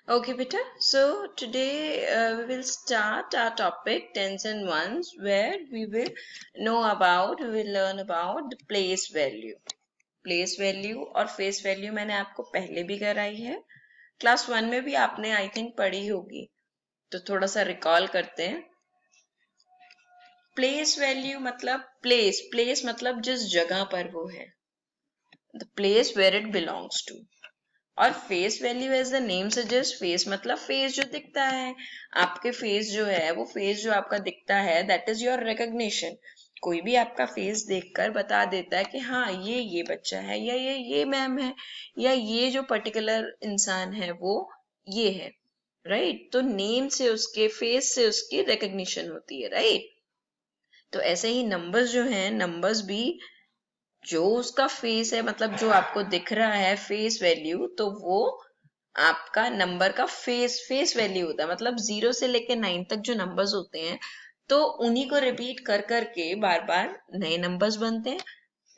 Okay, Peter. So today we will start our topic tens and ones, where we will learn about the place value. Place value और face value मैंने आपको पहले भी कराई है. Class 1 में भी आपने आई थिंक पढ़ी होगी. तो थोड़ा सा रिकॉल करते हैं. प्लेस वैल्यू मतलब प्लेस मतलब जिस जगह पर वो है. The place where it belongs to. और face value as the name suggest, face मतलब फेस जो दिखता है. आपके फेस जो है वो फेस जो आपका दिखता है दैट इज योर रिकग्निशन. कोई भी आपका फेस देखकर बता देता है कि हाँ ये बच्चा है, या ये मैम है, या ये जो पर्टिकुलर इंसान है वो ये है. राइट तो नेम से उसके फेस से उसकी रिकग्निशन होती है. राइट तो ऐसे ही नंबर्स जो हैं, नंबर्स भी जो उसका फेस है, मतलब जो आपको दिख रहा है फेस वैल्यू, तो वो आपका नंबर का फेस वैल्यू होता है. मतलब 0 से लेके 9 तक जो नंबर्स होते हैं, तो उन्हीं को रिपीट कर करके बार बार नए नंबर्स बनते हैं.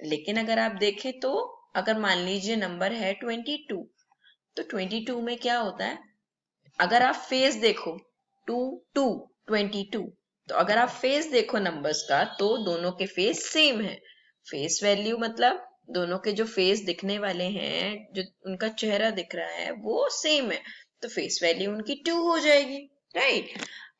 लेकिन अगर आप देखें तो अगर मान लीजिए नंबर है 22, तो 22 में क्या होता है, अगर आप फेस देखो 2 2 22, तो अगर आप फेस देखो नंबर्स का तो दोनों के फेस सेम है. फेस वैल्यू मतलब दोनों के जो फेस दिखने वाले हैं, जो उनका चेहरा दिख रहा है वो सेम है, तो फेस वैल्यू उनकी 2 हो जाएगी. राइट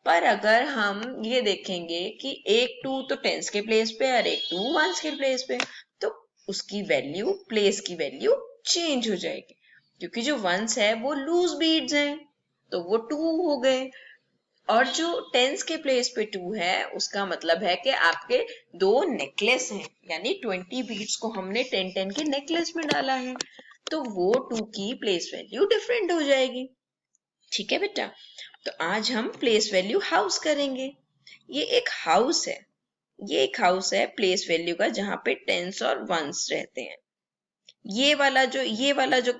पर अगर हम ये देखेंगे कि एक 2 तो टेंस के प्लेस पे और एक 2 वंस के प्लेस पे, तो उसकी वैल्यू, प्लेस की वैल्यू चेंज हो जाएगी. क्योंकि जो वंस है वो लूज बीड्स हैं, तो वो 2 हो गए. और जो टेंस के प्लेस पे 2 है, उसका मतलब है कि आपके दो नेकलेस हैं, यानी 20 बीड्स को हमने 10 के नेकलेस में डाला है, तो वो 2 की प्लेस वैल्यू डिफरेंट हो जाएगी. ठीक है बेटा. तो आज हम प्लेस वैल्यू हाउस करेंगे. ये एक हाउस है, ये एक हाउस है प्लेस वैल्यू का, जहां पे टेंस और वंस रहते हैं. ये वाला जो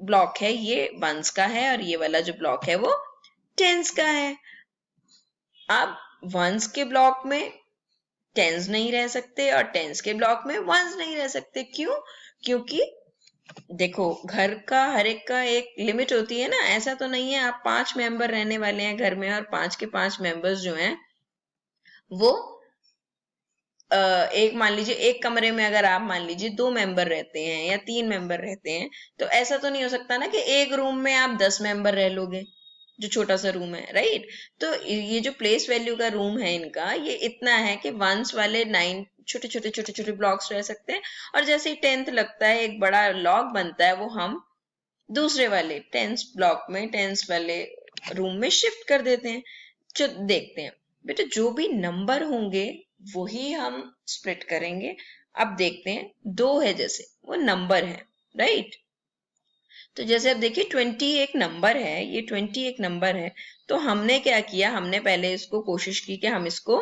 ब्लॉक है ये वंस का है, और ये वाला जो ब्लॉक है वो टेंस का है. अब वंस के ब्लॉक में टेंस नहीं रह सकते और टेंस के ब्लॉक में वंस नहीं रह सकते. क्यों? क्योंकि देखो, घर का हर एक का एक लिमिट होती है ना. ऐसा तो नहीं है आप 5 मेंबर रहने वाले हैं घर में और 5 के 5 मेंबर्स जो हैं वो एक मान लीजिए एक कमरे में अगर आप मान लीजिए 2 मेंबर रहते हैं या 3 मेंबर रहते हैं, तो ऐसा तो नहीं हो सकता ना कि एक रूम में आप 10 मेंबर रह लोगे, जो छोटा सा रूम है. राइट तो ये जो प्लेस वैल्यू का रूम है इनका, ये इतना है कि वंस वाले 9 छोटे छोटे ब्लॉक्स रह सकते हैं, और जैसे ही 10th लगता है एक बड़ा लॉक बनता है, वो हम दूसरे वाले 10th ब्लॉक में 10th वाले रूम में शिफ्ट कर देते हैं. देखते हैं बेटा, जो भी नंबर होंगे वही हम स्प्लिट करेंगे. अब देखते हैं, 2 है जैसे वो नंबर है. राइट तो जैसे अब देखिए 20 एक नंबर है, ये 20 एक नंबर है. तो हमने क्या किया, हमने पहले इसको कोशिश की कि हम इसको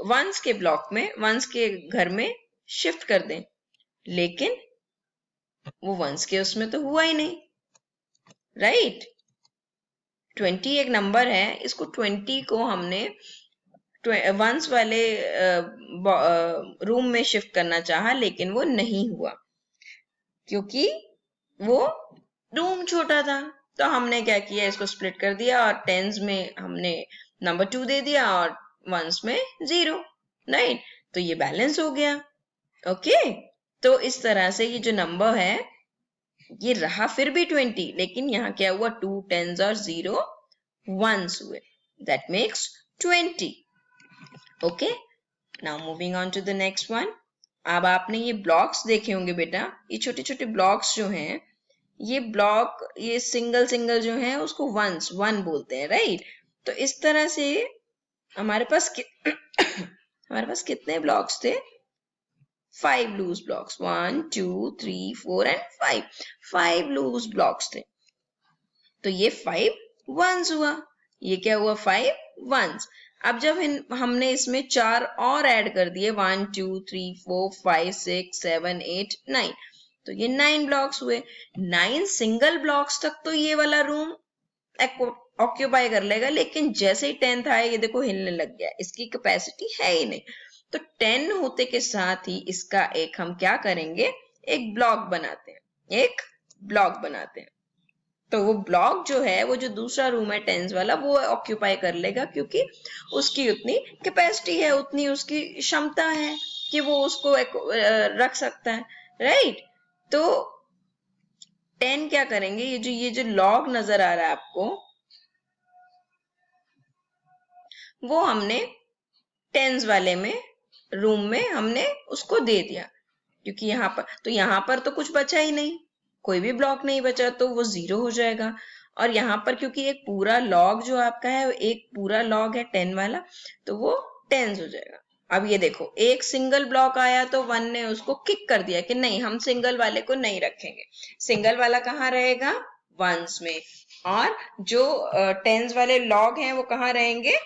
वंस के ब्लॉक में, वंस के घर में शिफ्ट कर दें, लेकिन वो वंस के उसमें तो हुआ ही नहीं. राइट 20 एक नंबर है, इसको 20 को हमने वंस वाले रूम में शिफ्ट करना चाहा, लेकिन वो नहीं हुआ क्योंकि वो रूम छोटा था. तो हमने क्या किया, इसको स्प्लिट कर दिया और टेंस में हमने नंबर 2 दे दिया और वंस में 0. राइट तो ये बैलेंस हो गया. ओके तो इस तरह से ये जो नंबर है ये रहा फिर भी 20, लेकिन यहाँ क्या हुआ, 2 टेंस और 0 वंस हुए. That makes 20. Okay now moving on to the next one. अब आपने ये ब्लॉक्स देखे होंगे बेटा, ये छोटे छोटे ब्लॉक्स जो हैं, ये ब्लॉक, ये सिंगल सिंगल जो है उसको वंस, वन बोलते हैं. राइट तो इस तरह से हमारे पास हमारे पास कितने ब्लॉक्स थे, 5 loose blocks, 1 2 3 4 and 5 loose blocks थे. तो ये 5 वंस हुआ, ये क्या हुआ, 5 वंस. अब जब हमने इसमें 4 और ऐड कर दिए, 1 2 3 4 5 6 7 8 9, तो ये 9 ब्लॉक्स हुए. 9 सिंगल ब्लॉक्स तक तो ये वाला रूम ऑक्यूपाई कर लेगा, लेकिन जैसे ही 10th आया ये देखो हिलने लग गया, इसकी कैपेसिटी है ही नहीं. तो 10 होते के साथ ही इसका एक हम क्या करेंगे, एक ब्लॉक बनाते हैं, एक ब्लॉक बनाते हैं. तो वो ब्लॉक जो है, वो जो दूसरा रूम है टेंस वाला, वो ऑक्यूपाई कर लेगा, क्योंकि उसकी उतनी कैपेसिटी है, उतनी उसकी क्षमता है कि वो उसको रख सकता है, राइट। तो 10 क्या करेंगे, ये जो लॉग नजर आ रहा है आपको, वो हमने टेंस वाले में रूम में हमने उसको दे दिया, क्योंकि यहाँ पर तो कुछ बचा ही नहीं, कोई भी ब्लॉक नहीं बचा, तो वो 0 हो जाएगा। और यहाँ पर क्योंकि एक पूरा लॉग जो आपका है, एक पूरा लॉग है 10 वाला, तो वो टेंस हो जाएगा। अब ये देखो, एक सिंगल ब्लॉक आया तो 1 ने उसको किक कर दिया कि नहीं, हम सिंगल वाले को नहीं रखेंगे। सिंगल वाला कहाँ रहेगा, वंस में, और जो टेंस वाले लॉग हैं वो कहाँ रहेंगे,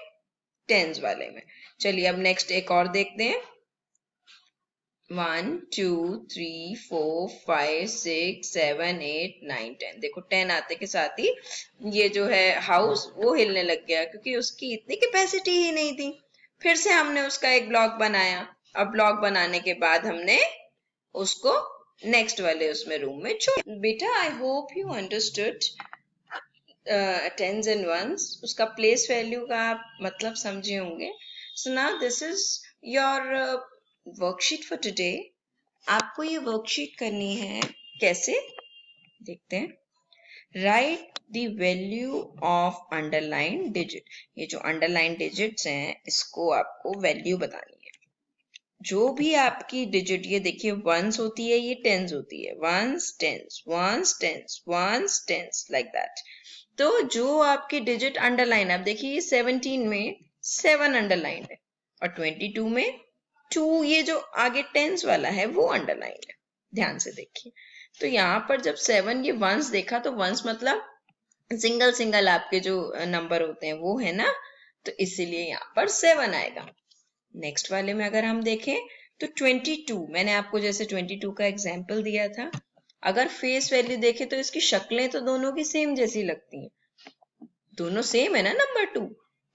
टेंस वाले में। चलिए अब नेक्स्ट एक और देखते हैं। 1 2 3 4 5 6 7 8 9 10। देखो 10 आते के साथ ही ये जो है हाउस वो हिलने लग गया, क्योंकि उसकी इतनी कैपेसिटी ही नहीं थी। फिर से हमने उसका एक ब्लॉक बनाया। अब ब्लॉक बनाने के बाद हमने उसको नेक्स्ट वाले उसमें रूम में छोड़। बेटा I hope you understood tens and ones, उसका प्लेस वैल्यू का आप मतलब समझे होंगे। So now this is your worksheet for today. आपको ये वर्कशीट करनी है, कैसे देखते हैं। Right the value of underline digit. ये जो अंडरलाइन डिजिट्स हैं, इसको आपको वैल्यू बतानी है। जो भी आपकी डिजिट, ये देखिए वंस होती है, ये टेंस होती है, ones tens ones tens ones tens, like that. तो जो आपकी डिजिट अंडरलाइन, आप देखिए 17 में 7 अंडरलाइन है, और 22 में 2, ये जो आगे टेंस वाला है वो अंडरलाइन है। ध्यान से देखिए, तो यहाँ पर जब 7 ये वंस देखा, तो वंस मतलब सिंगल सिंगल आपके जो नंबर होते हैं वो है ना, तो इसीलिए यहाँ पर 7 आएगा। नेक्स्ट वाले में अगर हम देखें तो 22, मैंने आपको जैसे 22 का एग्जाम्पल दिया था, अगर फेस वैल्यू देखे तो इसकी शक्लें तो दोनों की सेम जैसी लगती हैं, दोनों सेम है ना नंबर 2,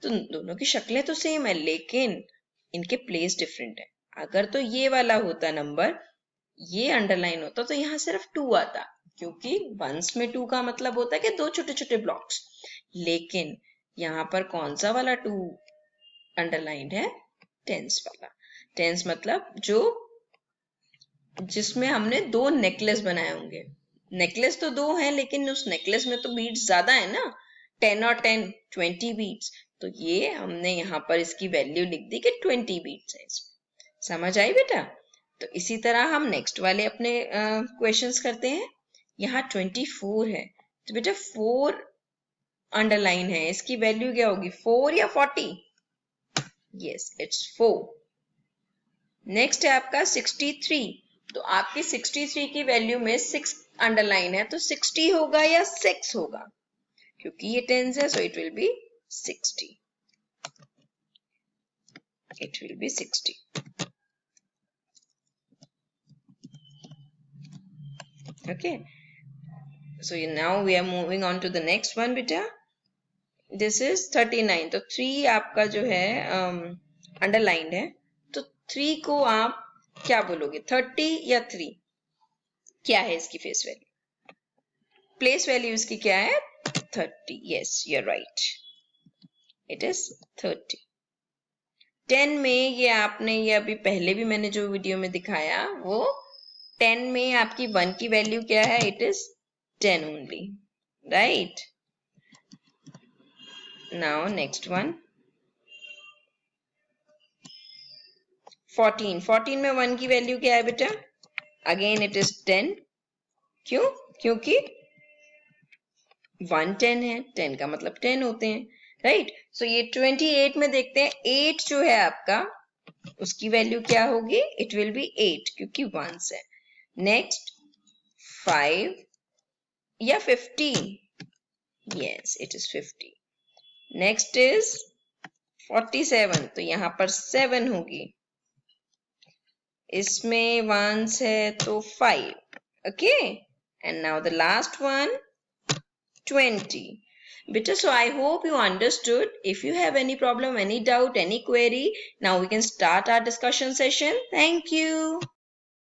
तो दोनों की शक्लें तो सेम है, लेकिन इनके प्लेस डिफरेंट है। अगर तो ये वाला होता नंबर, ये अंडरलाइन होता, तो यहाँ सिर्फ 2 आता, क्योंकि वंस में 2 का मतलब होता है कि 2 छोटे छोटे ब्लॉक्स। लेकिन यहाँ पर कौन सा वाला 2 अंडरलाइन है, टेंस वाला। टेंस मतलब जो जिसमें हमने 2 नेकलेस बनाए होंगे। नेकलेस तो 2 है, लेकिन उस नेकलेस में तो बीड्स ज्यादा है ना, 10 और 10 20 बीड्स। तो ये हमने यहाँ पर इसकी वैल्यू लिख दी कि 20 बीड्स है इसमें। समझ आई बेटा? तो इसी तरह हम नेक्स्ट वाले अपने क्वेश्चंस करते हैं। यहाँ 24 है, तो बेटा 4 अंडरलाइन है, इसकी वैल्यू क्या होगी, 4 या 40? Yes, it's 4। नेक्स्ट है आपका 63, तो आपकी 63 की वैल्यू में 6 अंडरलाइन है, तो 60 होगा या 6 होगा, क्योंकि ये टेंस है, so it will be 60। It will be 60। Okay, so now we are moving on to the next one beta. This is 39, तो 3 आपका जो है अंडरलाइन है, तो 3 को आप क्या बोलोगे, 30 या 3? क्या है इसकी फेस वैल्यू, प्लेस वैल्यू इसकी क्या है, 30। Yes, you are right, it is 30। 10 में ये आपने, ये अभी पहले भी मैंने जो वीडियो में दिखाया, वो 10 में आपकी 1 की वैल्यू क्या है, it is 10 only, right. Now next one 14। 14 में 1 की वैल्यू क्या है बेटा, अगेन इट इज 10। क्यों? क्योंकि 1 10 है, 10 का मतलब 10 होते हैं, राइट। सो ये 28 में देखते हैं, 8 जो है आपका, उसकी वैल्यू क्या होगी, इट विल बी 8, क्योंकि 1 है। नेक्स्ट 5 या 50, yes it is 50। Next is 47, तो यहां पर 7 होगी, इसमें 1 है तो 5, okay. And now the last one 20. Beta, so I hope you understood. If you have any problem, any doubt, any query, now we can start our discussion session. Thank you.